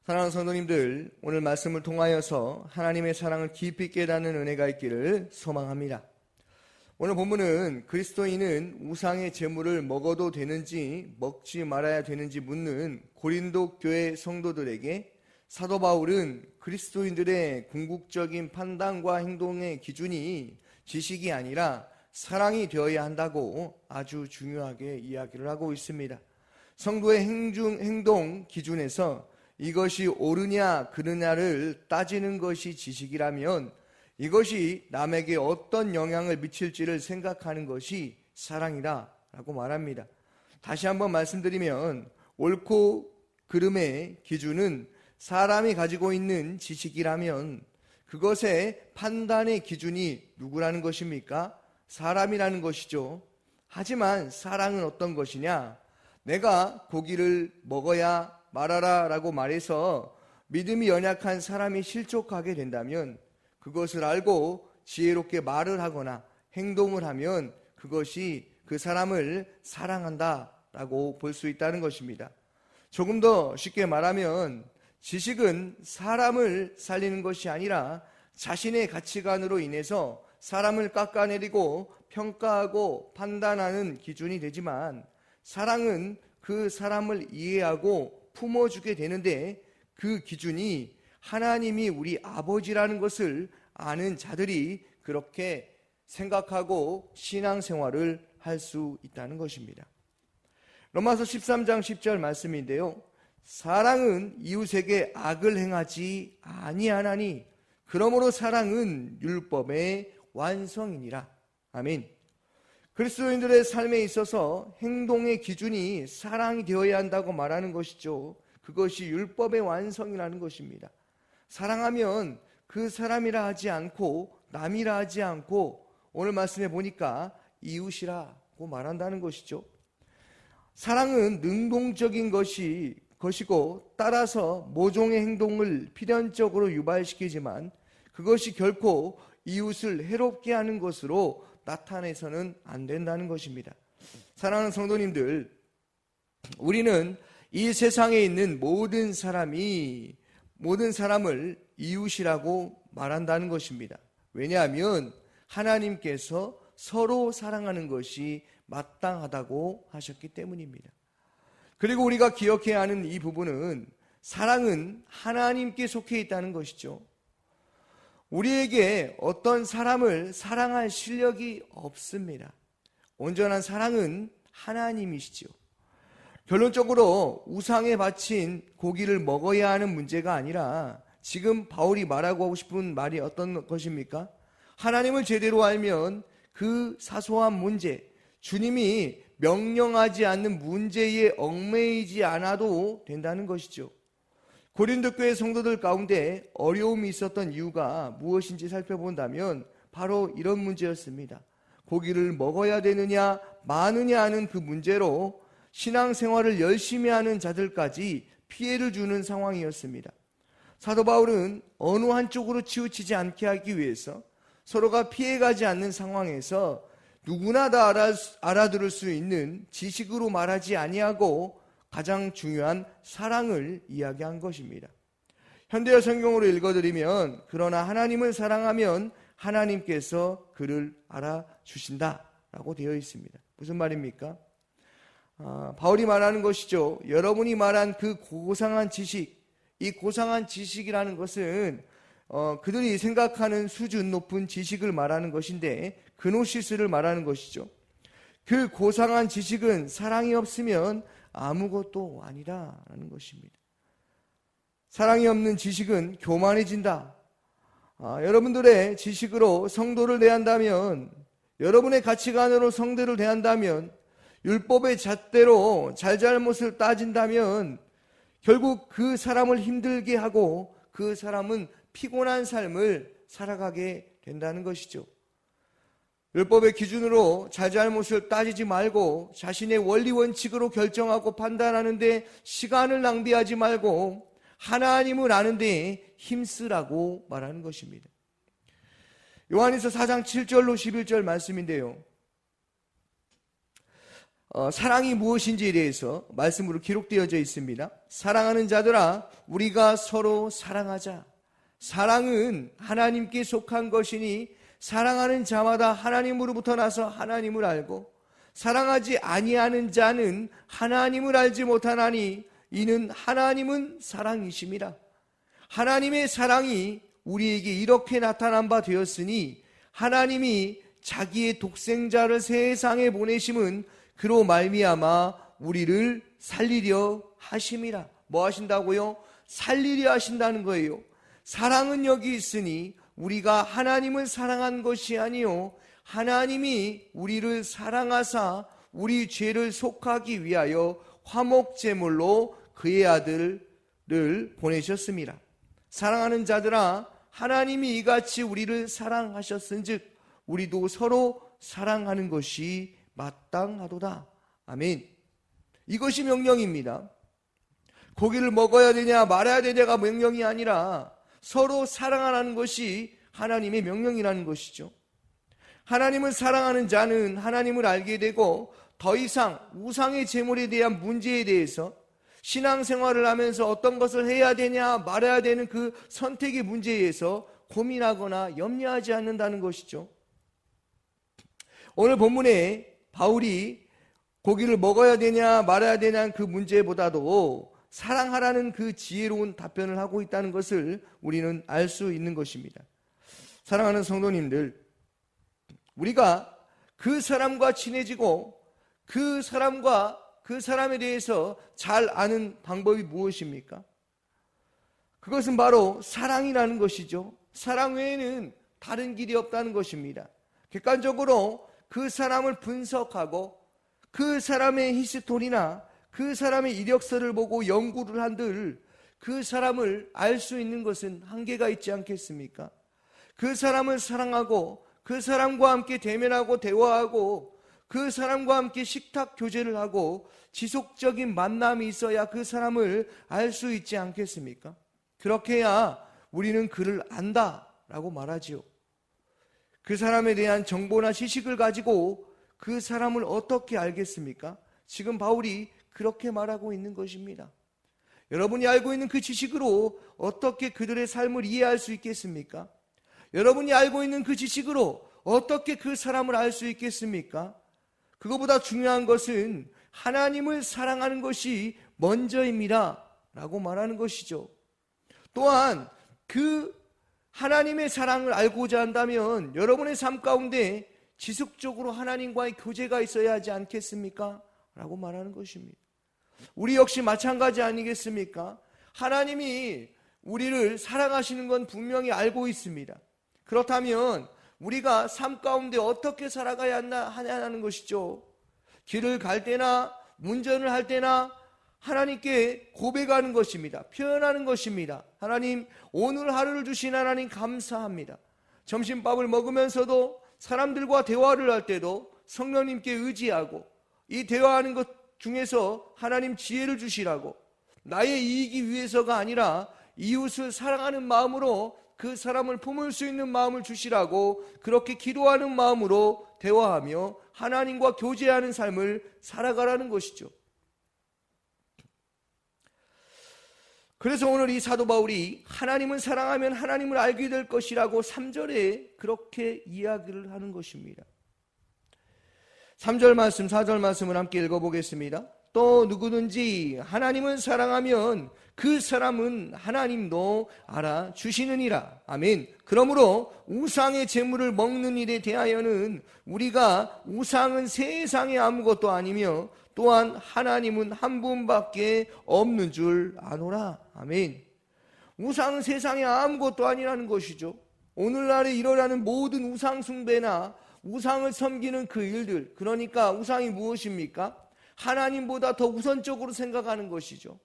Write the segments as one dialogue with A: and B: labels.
A: 사랑하는 성도님들, 오늘 말씀을 통하여서 하나님의 사랑을 깊이 깨닫는 은혜가 있기를 소망합니다. 오늘 본문은 그리스도인은 우상의 제물을 먹어도 되는지 먹지 말아야 되는지 묻는 고린도 교회 성도들에게 사도 바울은 그리스도인들의 궁극적인 판단과 행동의 기준이 지식이 아니라 사랑이 되어야 한다고 아주 중요하게 이야기를 하고 있습니다. 성도의 행동 기준에서 이것이 옳으냐 그르냐를 따지는 것이 지식이라면 이것이 남에게 어떤 영향을 미칠지를 생각하는 것이 사랑이라고 말합니다. 다시 한번 말씀드리면 옳고 그름의 기준은 사람이 가지고 있는 지식이라면 그것의 판단의 기준이 누구라는 것입니까? 사람이라는 것이죠. 하지만 사랑은 어떤 것이냐? 내가 고기를 먹어야 말아라 라고 말해서 믿음이 연약한 사람이 실족하게 된다면 그것을 알고 지혜롭게 말을 하거나 행동을 하면 그것이 그 사람을 사랑한다 라고 볼 수 있다는 것입니다. 조금 더 쉽게 말하면 지식은 사람을 살리는 것이 아니라 자신의 가치관으로 인해서 사람을 깎아내리고 평가하고 판단하는 기준이 되지만 사랑은 그 사람을 이해하고 품어주게 되는데 그 기준이 하나님이 우리 아버지라는 것을 아는 자들이 그렇게 생각하고 신앙생활을 할 수 있다는 것입니다. 로마서 13장 10절 말씀인데요. 사랑은 이웃에게 악을 행하지 아니하나니 그러므로 사랑은 율법의 완성이니라. 아멘. 그리스도인들의 삶에 있어서 행동의 기준이 사랑이 되어야 한다고 말하는 것이죠. 그것이 율법의 완성이라는 것입니다. 사랑하면 그 사람이라 하지 않고 남이라 하지 않고 오늘 말씀해 보니까 이웃이라고 말한다는 것이죠. 사랑은 능동적인 것이고 따라서 모종의 행동을 필연적으로 유발시키지만 그것이 결코 이웃을 해롭게 하는 것으로 나타내서는 안 된다는 것입니다. 사랑하는 성도님들, 우리는 이 세상에 있는 모든 사람을 이웃이라고 말한다는 것입니다. 왜냐하면 하나님께서 서로 사랑하는 것이 마땅하다고 하셨기 때문입니다. 그리고 우리가 기억해야 하는 이 부분은 사랑은 하나님께 속해 있다는 것이죠. 우리에게 어떤 사람을 사랑할 실력이 없습니다. 온전한 사랑은 하나님이시죠. 결론적으로 우상에 바친 고기를 먹어야 하는 문제가 아니라 지금 바울이 말하고 하고 싶은 말이 어떤 것입니까? 하나님을 제대로 알면 그 사소한 문제, 주님이 명령하지 않는 문제에 얽매이지 않아도 된다는 것이죠. 고린도 교회 성도들 가운데 어려움이 있었던 이유가 무엇인지 살펴본다면 바로 이런 문제였습니다. 고기를 먹어야 되느냐 마느냐 하는 그 문제로 신앙생활을 열심히 하는 자들까지 피해를 주는 상황이었습니다. 사도 바울은 어느 한쪽으로 치우치지 않게 하기 위해서 서로가 피해가지 않는 상황에서 누구나 다 알아들을 수 있는 지식으로 말하지 아니하고 가장 중요한 사랑을 이야기한 것입니다. 현대어 성경으로 읽어드리면 그러나 하나님을 사랑하면 하나님께서 그를 알아주신다 라고 되어 있습니다. 무슨 말입니까? 바울이 말하는 것이죠. 여러분이 말한 그 고상한 지식, 이 고상한 지식이라는 것은 그들이 생각하는 수준 높은 지식을 말하는 것인데 그노시스를 말하는 것이죠. 그 고상한 지식은 사랑이 없으면 아무것도 아니라는 것입니다. 사랑이 없는 지식은 교만해진다. 여러분들의 지식으로 성도를 대한다면, 여러분의 가치관으로 성도를 대한다면, 율법의 잣대로 잘잘못을 따진다면 결국 그 사람을 힘들게 하고 그 사람은 피곤한 삶을 살아가게 된다는 것이죠. 율법의 기준으로 잘잘못을 따지지 말고 자신의 원리 원칙으로 결정하고 판단하는데 시간을 낭비하지 말고 하나님을 아는데 힘쓰라고 말하는 것입니다. 요한일서 4장 7절로 11절 말씀인데요. 사랑이 무엇인지에 대해서 말씀으로 기록되어져 있습니다. 사랑하는 자들아, 우리가 서로 사랑하자. 사랑은 하나님께 속한 것이니 사랑하는 자마다 하나님으로부터 나서 하나님을 알고 사랑하지 아니하는 자는 하나님을 알지 못하나니 이는 하나님은 사랑이심이라. 하나님의 사랑이 우리에게 이렇게 나타난 바 되었으니 하나님이 자기의 독생자를 세상에 보내심은 그로 말미암아 우리를 살리려 하심이라. 뭐 하신다고요? 살리려 하신다는 거예요. 사랑은 여기 있으니 우리가 하나님을 사랑한 것이 아니요 하나님이 우리를 사랑하사 우리 죄를 속하기 위하여 화목제물로 그의 아들을 보내셨습니다. 사랑하는 자들아, 하나님이 이같이 우리를 사랑하셨은즉 우리도 서로 사랑하는 것이 마땅하도다. 아멘. 이것이 명령입니다. 고기를 먹어야 되냐 말아야 되냐가 명령이 아니라 서로 사랑하라는 것이 하나님의 명령이라는 것이죠. 하나님을 사랑하는 자는 하나님을 알게 되고 더 이상 우상의 제물에 대한 문제에 대해서 신앙생활을 하면서 어떤 것을 해야 되냐 말아야 되는 그 선택의 문제에서 고민하거나 염려하지 않는다는 것이죠. 오늘 본문에 바울이 고기를 먹어야 되냐 말아야 되냐 그 문제보다도 사랑하라는 그 지혜로운 답변을 하고 있다는 것을 우리는 알 수 있는 것입니다. 사랑하는 성도님들, 우리가 그 사람과 친해지고 그 사람에 대해서 잘 아는 방법이 무엇입니까? 그것은 바로 사랑이라는 것이죠. 사랑 외에는 다른 길이 없다는 것입니다. 객관적으로 그 사람을 분석하고 그 사람의 히스토리나 그 사람의 이력서를 보고 연구를 한들 그 사람을 알 수 있는 것은 한계가 있지 않겠습니까? 그 사람을 사랑하고 그 사람과 함께 대면하고 대화하고 그 사람과 함께 식탁 교제를 하고 지속적인 만남이 있어야 그 사람을 알 수 있지 않겠습니까? 그렇게 해야 우리는 그를 안다라고 말하지요. 그 사람에 대한 정보나 지식을 가지고 그 사람을 어떻게 알겠습니까? 지금 바울이 그렇게 말하고 있는 것입니다. 여러분이 알고 있는 그 지식으로 어떻게 그들의 삶을 이해할 수 있겠습니까? 여러분이 알고 있는 그 지식으로 어떻게 그 사람을 알 수 있겠습니까? 그것보다 중요한 것은 하나님을 사랑하는 것이 먼저입니다 라고 말하는 것이죠. 또한 그 하나님의 사랑을 알고자 한다면 여러분의 삶 가운데 지속적으로 하나님과의 교제가 있어야 하지 않겠습니까? 라고 말하는 것입니다. 우리 역시 마찬가지 아니겠습니까? 하나님이 우리를 사랑하시는 건 분명히 알고 있습니다. 그렇다면 우리가 삶 가운데 어떻게 살아가야 하냐는 것이죠. 길을 갈 때나 운전을 할 때나 하나님께 고백하는 것입니다. 표현하는 것입니다. 하나님, 오늘 하루를 주신 하나님 감사합니다. 점심밥을 먹으면서도 사람들과 대화를 할 때도 성령님께 의지하고 이 대화하는 것 중에서 하나님 지혜를 주시라고, 나의 이익이 위해서가 아니라 이웃을 사랑하는 마음으로 그 사람을 품을 수 있는 마음을 주시라고 그렇게 기도하는 마음으로 대화하며 하나님과 교제하는 삶을 살아가라는 것이죠. 그래서 오늘 이 사도 바울이 하나님을 사랑하면 하나님을 알게 될 것이라고 3절에 그렇게 이야기를 하는 것입니다. 3절 말씀, 4절 말씀을 함께 읽어보겠습니다. 또 누구든지 하나님을 사랑하면 그 사람은 하나님도 알아주시느니라. 아멘. 그러므로 우상의 제물을 먹는 일에 대하여는 우리가 우상은 세상에 아무것도 아니며 또한 하나님은 한 분밖에 없는 줄 아노라. 아멘. 우상은 세상에 아무것도 아니라는 것이죠. 오늘날에 일어나는 모든 우상 숭배나 우상을 섬기는 그 일들, 그러니까 우상이 무엇입니까? 하나님보다 더 우선적으로 생각하는 것이죠.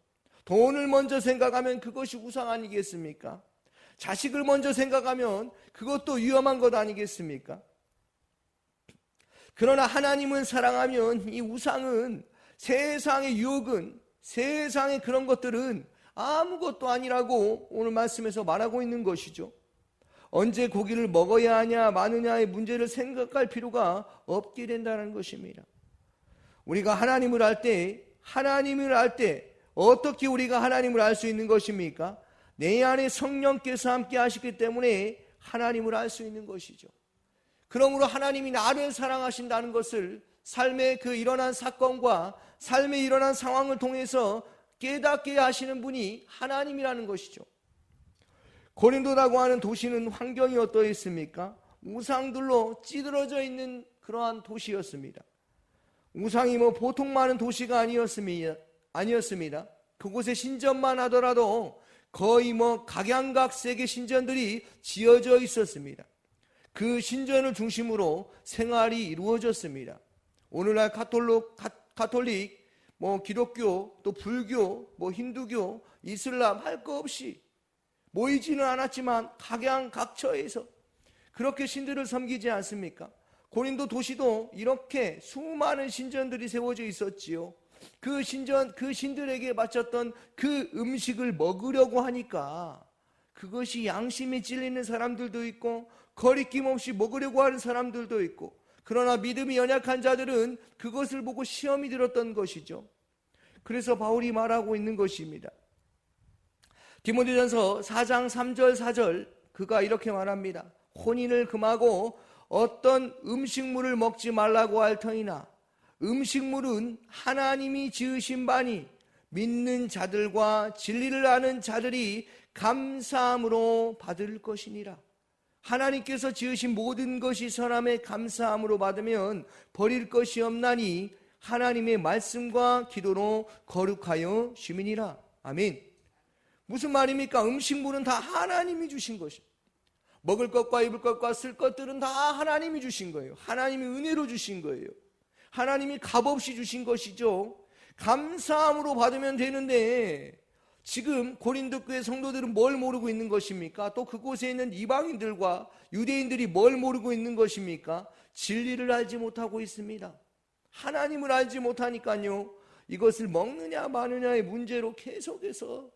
A: 돈을 먼저 생각하면 그것이 우상 아니겠습니까? 자식을 먼저 생각하면 그것도 위험한 것 아니겠습니까? 그러나 하나님을 사랑하면 이 우상은, 세상의 유혹은, 세상의 그런 것들은 아무것도 아니라고 오늘 말씀에서 말하고 있는 것이죠. 언제 고기를 먹어야 하냐 마느냐의 문제를 생각할 필요가 없게 된다는 것입니다. 우리가 하나님을 알 때 어떻게 우리가 하나님을 알 수 있는 것입니까? 내 안에 성령께서 함께 하시기 때문에 하나님을 알 수 있는 것이죠. 그러므로 하나님이 나를 사랑하신다는 것을 삶의 그 일어난 사건과 삶에 일어난 상황을 통해서 깨닫게 하시는 분이 하나님이라는 것이죠. 고린도라고 하는 도시는 환경이 어떠했습니까? 우상들로 찌들어져 있는 그러한 도시였습니다. 우상이 보통 많은 도시가 아니었습니다. 그곳에 신전만 하더라도 거의 각양각색의 신전들이 지어져 있었습니다. 그 신전을 중심으로 생활이 이루어졌습니다. 오늘날 가톨릭, 기독교, 또 불교, 힌두교, 이슬람 할 거 없이 모이지는 않았지만 각양각처에서 그렇게 신들을 섬기지 않습니까? 고린도 도시도 이렇게 수많은 신전들이 세워져 있었지요. 그 신들에게 바쳤던 그 음식을 먹으려고 하니까 그것이 양심에 찔리는 사람들도 있고 거리낌 없이 먹으려고 하는 사람들도 있고, 그러나 믿음이 연약한 자들은 그것을 보고 시험이 들었던 것이죠. 그래서 바울이 말하고 있는 것입니다. 디모데전서 4장 3절 4절 그가 이렇게 말합니다. 혼인을 금하고 어떤 음식물을 먹지 말라고 할 터이나 음식물은 하나님이 지으신 바니 믿는 자들과 진리를 아는 자들이 감사함으로 받을 것이니라. 하나님께서 지으신 모든 것이 선함에 감사함으로 받으면 버릴 것이 없나니 하나님의 말씀과 기도로 거룩하여 심으니라. 아멘. 무슨 말입니까? 음식물은 다 하나님이 주신 것입니다. 먹을 것과 입을 것과 쓸 것들은 다 하나님이 주신 거예요. 하나님이 은혜로 주신 거예요. 하나님이 값없이 주신 것이죠. 감사함으로 받으면 되는데 지금 고린도 교회 성도들은 뭘 모르고 있는 것입니까? 또 그곳에 있는 이방인들과 유대인들이 뭘 모르고 있는 것입니까? 진리를 알지 못하고 있습니다. 하나님을 알지 못하니까요, 이것을 먹느냐 마느냐의 문제로 계속해서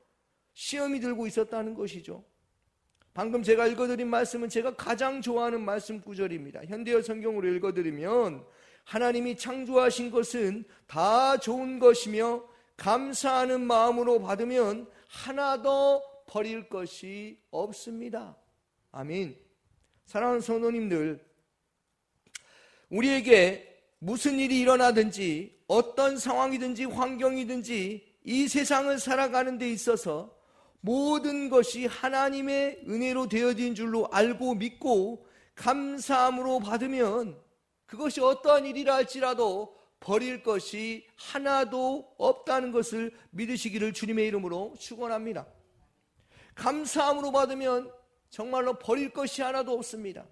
A: 시험이 들고 있었다는 것이죠. 방금 제가 읽어드린 말씀은 제가 가장 좋아하는 말씀 구절입니다. 현대어 성경으로 읽어드리면 하나님이 창조하신 것은 다 좋은 것이며 감사하는 마음으로 받으면 하나도 버릴 것이 없습니다. 아멘. 사랑하는 성도님들, 우리에게 무슨 일이 일어나든지 어떤 상황이든지 환경이든지 이 세상을 살아가는 데 있어서 모든 것이 하나님의 은혜로 되어진 줄로 알고 믿고 감사함으로 받으면 그것이 어떠한 일이라 할지라도 버릴 것이 하나도 없다는 것을 믿으시기를 주님의 이름으로 축원합니다. 감사함으로 받으면 정말로 버릴 것이 하나도 없습니다.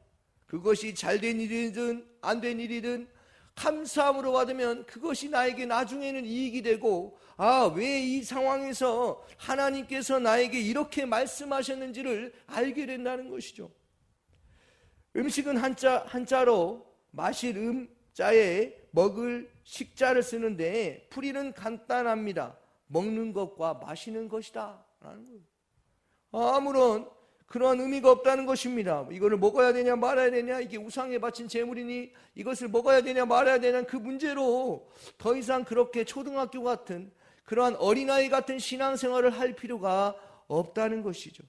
A: 그것이 잘된 일이든 안 된 일이든 감사함으로 받으면 그것이 나에게 나중에는 이익이 되고, 왜 이 상황에서 하나님께서 나에게 이렇게 말씀하셨는지를 알게 된다는 것이죠. 음식은 한자로 마실 자에 먹을 식자를 쓰는데 풀이는 간단합니다. 먹는 것과 마시는 것이다 라는 거예요. 아무런 그러한 의미가 없다는 것입니다. 이거를 먹어야 되냐 말아야 되냐, 이게 우상에 바친 제물이니 이것을 먹어야 되냐 말아야 되냐, 그 문제로 더 이상 그렇게 초등학교 같은 그러한 어린아이 같은 신앙생활을 할 필요가 없다는 것이죠.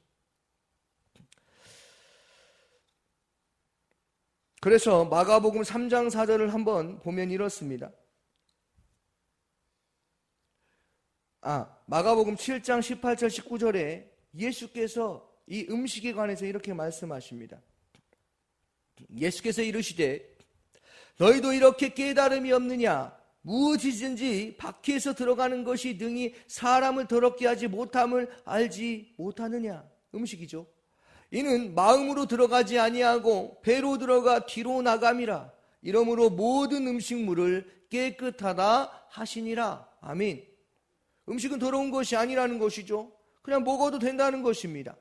A: 그래서 마가복음 3장 4절을 한번 보면 이렇습니다. 마가복음 7장 18절 19절에 예수께서 이 음식에 관해서 이렇게 말씀하십니다. 예수께서 이르시되 너희도 이렇게 깨달음이 없느냐? 무엇이든지 밖에서 들어가는 것이 능히 사람을 더럽게 하지 못함을 알지 못하느냐? 음식이죠. 이는 마음으로 들어가지 아니하고 배로 들어가 뒤로 나감이라. 이러므로 모든 음식물을 깨끗하다 하시니라. 아멘. 음식은 더러운 것이 아니라는 것이죠. 그냥 먹어도 된다는 것입니다.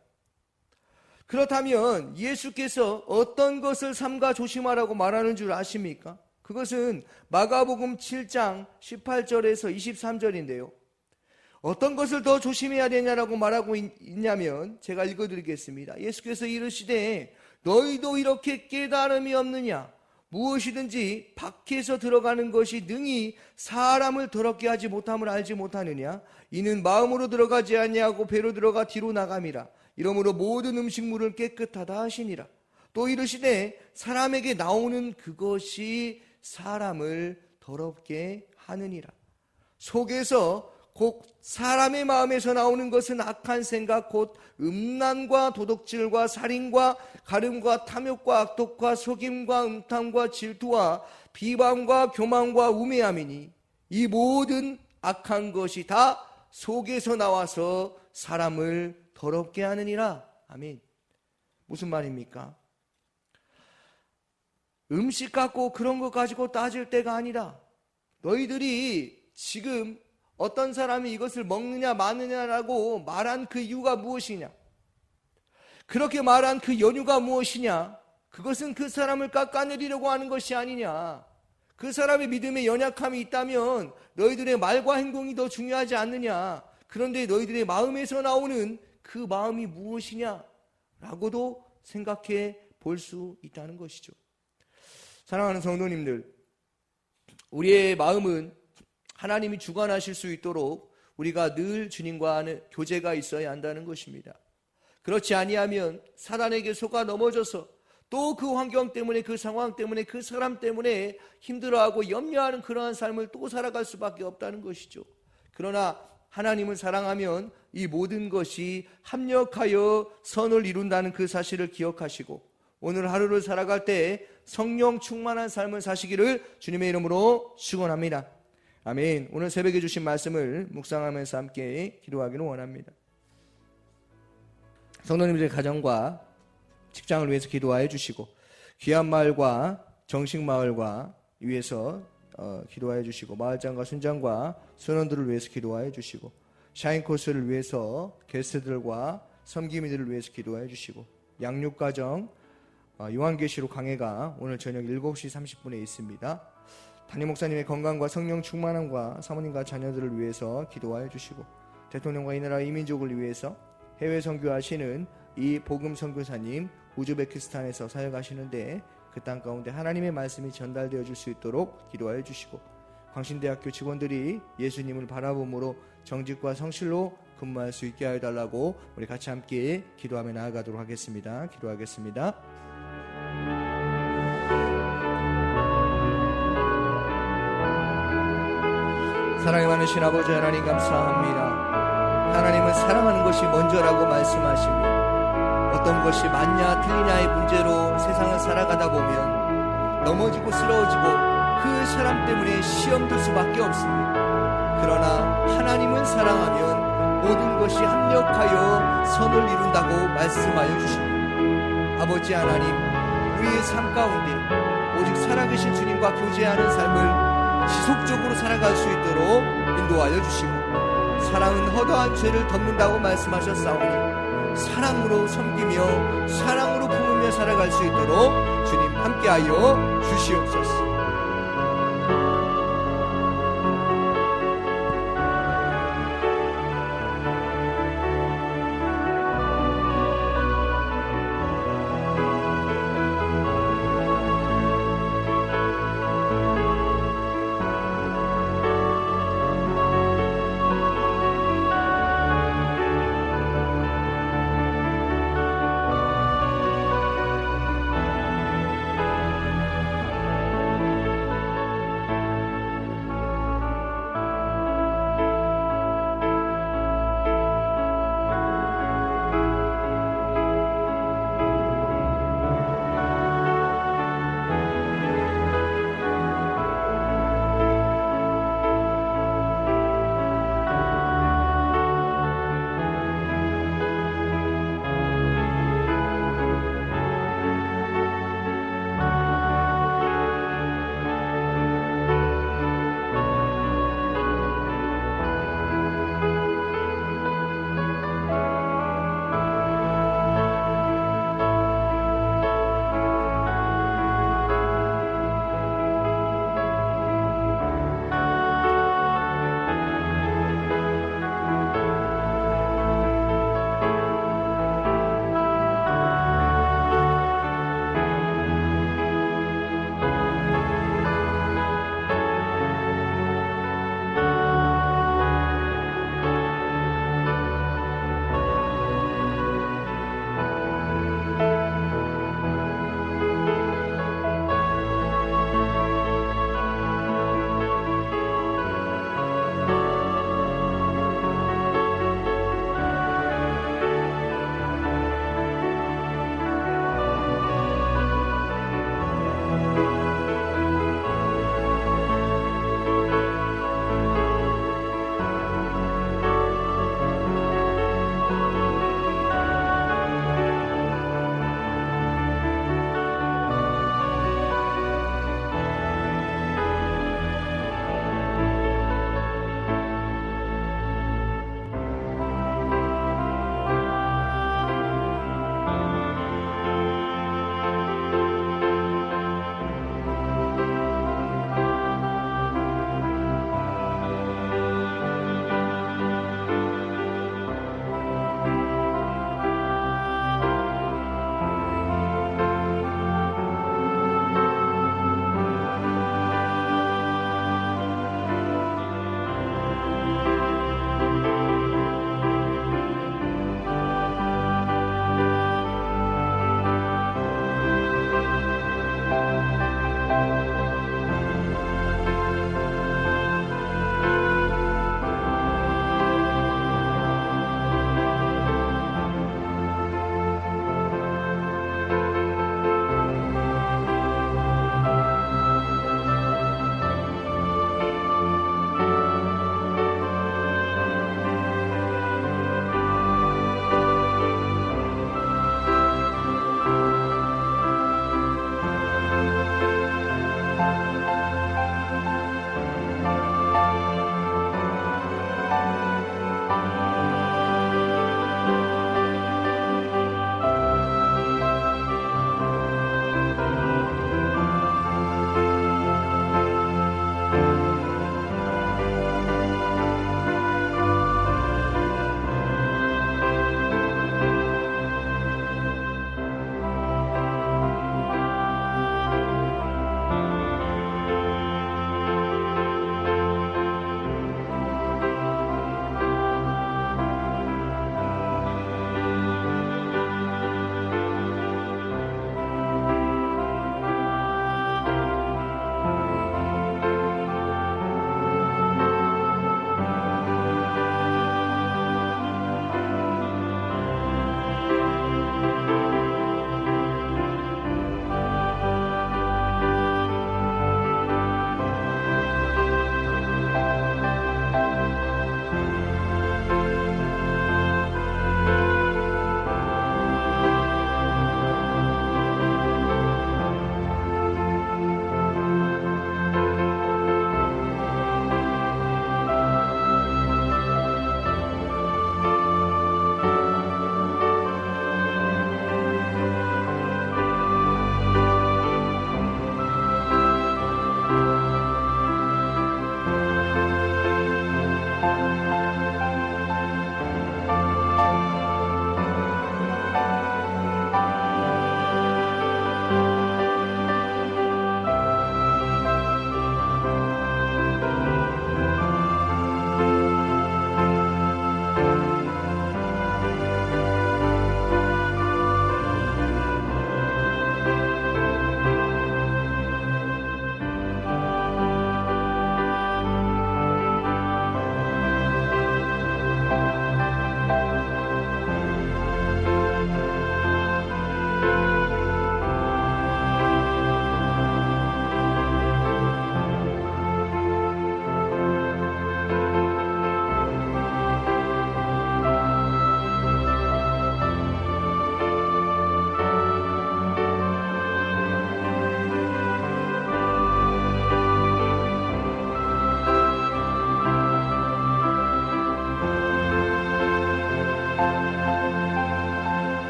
A: 그렇다면 예수께서 어떤 것을 삼가 조심하라고 말하는 줄 아십니까? 그것은 마가복음 7장 18절에서 23절인데요. 어떤 것을 더 조심해야 되냐라고 말하고 있냐면 제가 읽어드리겠습니다. 예수께서 이르시되 너희도 이렇게 깨달음이 없느냐? 무엇이든지 밖에서 들어가는 것이 능히 사람을 더럽게 하지 못함을 알지 못하느냐? 이는 마음으로 들어가지 아니하고 배로 들어가 뒤로 나감이라. 이러므로 모든 음식물을 깨끗하다 하시니라. 또 이르시되 사람에게 나오는 그것이 사람을 더럽게 하느니라. 속에서 곧 사람의 마음에서 나오는 것은 악한 생각 곧 음란과 도둑질과 살인과 가늠과 탐욕과 악독과 속임과 음탕과 질투와 비방과 교만과 우매함이니 이 모든 악한 것이 다 속에서 나와서 사람을 더럽게 하느니라. 아멘. 무슨 말입니까? 음식 갖고 그런 거 가지고 따질 때가 아니라 너희들이 지금 어떤 사람이 이것을 먹느냐 마느냐라고 말한 그 이유가 무엇이냐? 그렇게 말한 그 연유가 무엇이냐? 그것은 그 사람을 깎아내리려고 하는 것이 아니냐? 그 사람의 믿음에 연약함이 있다면 너희들의 말과 행동이 더 중요하지 않느냐? 그런데 너희들의 마음에서 나오는 그 마음이 무엇이냐? 라고도 생각해 볼 수 있다는 것이죠. 사랑하는 성도님들, 우리의 마음은 하나님이 주관하실 수 있도록 우리가 늘 주님과는 교제가 있어야 한다는 것입니다. 그렇지 아니하면 사단에게 속아 넘어져서 또 그 환경 때문에 그 상황 때문에 그 사람 때문에 힘들어하고 염려하는 그러한 삶을 또 살아갈 수밖에 없다는 것이죠. 그러나 하나님을 사랑하면 이 모든 것이 합력하여 선을 이룬다는 그 사실을 기억하시고 오늘 하루를 살아갈 때 성령 충만한 삶을 사시기를 주님의 이름으로 축원합니다. 아멘. 오늘 새벽에 주신 말씀을 묵상하면서 함께 기도하기를 원합니다. 성도님들의 가정과 직장을 위해서 기도하여 주시고 귀한 마을과 정식 마을과 위해서 기도하여 주시고 마을장과 순장과 순원들을 위해서 기도하여 주시고 샤인 코스를 위해서 게스트들과 섬김이들을 위해서 기도하여 주시고 양육가정 요한계시록 강해가 오늘 저녁 7시 30분에 있습니다. 담임 목사님의 건강과 성령 충만함과 사모님과 자녀들을 위해서 기도하여 주시고 대통령과 이 나라 이민족을 위해서 해외 선교하시는 이 복음 선교사님 우즈베키스탄에서 사역하시는데 그 땅 가운데 하나님의 말씀이 전달되어 줄 수 있도록 기도하여 주시고 광신대학교 직원들이 예수님을 바라봄으로 정직과 성실로 근무할 수 있게 하여 달라고 우리 같이 함께 기도하며 나아가도록 하겠습니다. 기도하겠습니다. 사랑이 많으신 아버지 하나님 감사합니다. 하나님은 사랑하는 것이 먼저라고 말씀하시며 어떤 것이 맞냐 틀리냐의 문제로 세상을 살아가다 보면 넘어지고 쓰러지고 그 사람 때문에 시험 들 수밖에 없습니다. 그러나 하나님은 사랑하면 모든 것이 합력하여 선을 이룬다고 말씀하여 주십니다. 아버지 하나님, 우리의 삶 가운데 오직 살아계신 주님과 교제하는 삶을 지속적으로 살아갈 수 있도록 인도하여 주시고 사랑은 허다한 죄를 덮는다고 말씀하셨사오니 사랑으로 섬기며 사랑으로 품으며 살아갈 수 있도록 주님 함께하여 주시옵소서.